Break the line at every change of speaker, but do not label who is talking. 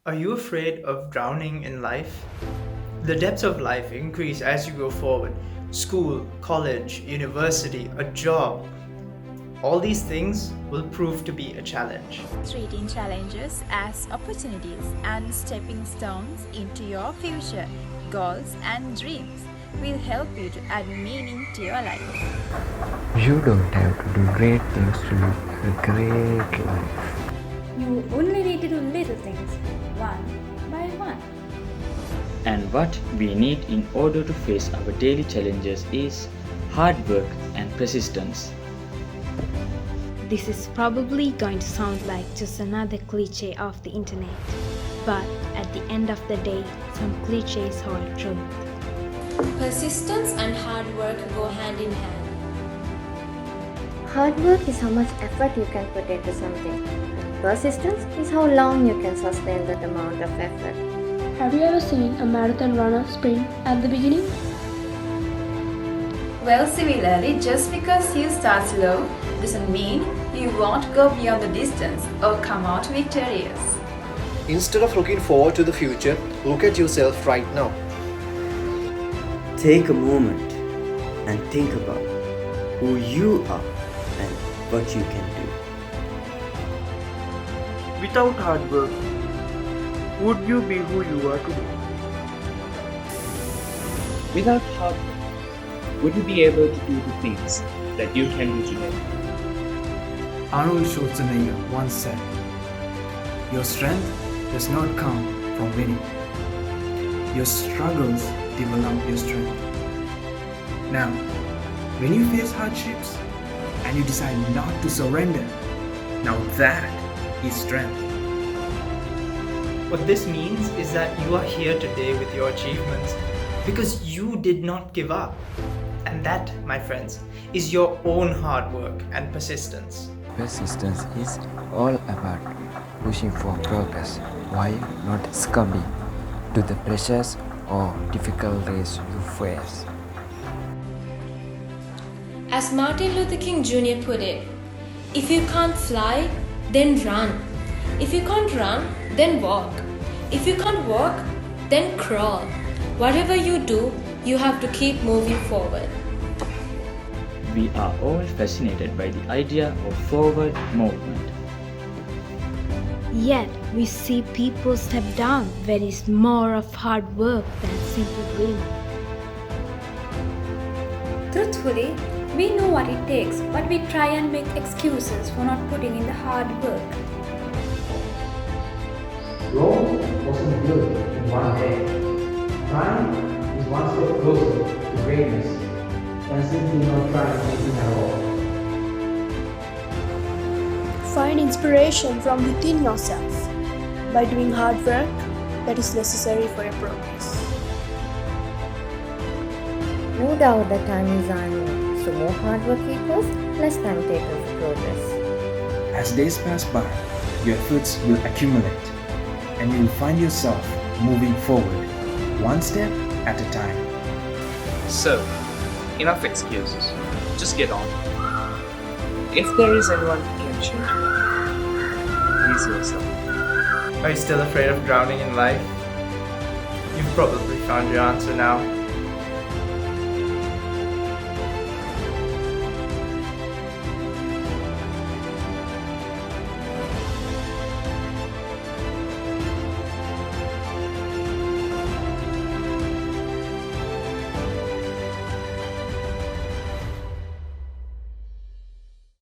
Are you afraid of drowning in life? The depths of life increase as you go forward. School, college, university, a job. All these things will prove to be a challenge.
Treating challenges as opportunities and stepping stones into your future, goals, and dreams will help you to add meaning to your life.
You don't have to do great things to live a great life.
You only need to do little things, one by one.
And what we need in order to face our daily challenges is hard work and persistence.
This is probably going to sound like just another cliche of the internet, but at the end of the day, some cliches hold truth.
Persistence and hard work go hand in hand.
Hard work is how much effort you can put into something. Persistence is how long you can sustain that amount of effort.
Have you ever seen a marathon runner sprint at the beginning?
Well, similarly, just because you start slow doesn't mean you won't go beyond the distance or come out victorious.
Instead of looking forward to the future, look at yourself right now.
Take a moment and think about who you are and what you can do.
Without hard work, would you be who you are today?
Without hard work, would you be able to do the things that you can do today?
Arnold Schwarzenegger once said, "Your strength does not come from winning. Your struggles develop your strength." Now, when you face hardships and you decide not to surrender, now that is strength.
What this means is that you are here today with your achievements because you did not give up. And that, my friends, is your own hard work and persistence.
Persistence is all about pushing for progress while not succumbing to the pressures or difficulties you face.
As Martin Luther King Jr. put it, if you can't fly, then run. If you can't run, then walk. If you can't walk, then crawl. Whatever you do, you have to keep moving forward.
We are all fascinated by the idea of forward movement.
Yet, we see people step down when it's more of hard work than simple dreaming.
Truthfully, we know what it takes, but we try and make excuses for not putting in the hard work.
Rome wasn't built in one day. Time is one step closer to greatness than simply not trying anything at all.
Find inspiration from within yourself by doing hard work that is necessary for your progress.
No doubt the time is running, so more hard work equals less time taken for progress.
As days pass by, your efforts will accumulate and you will find yourself moving forward, one step at a time.
So, enough excuses. Just get on. If there is anyone who can change you, please yourself.
Are you still afraid of drowning in life? You've probably found your answer now.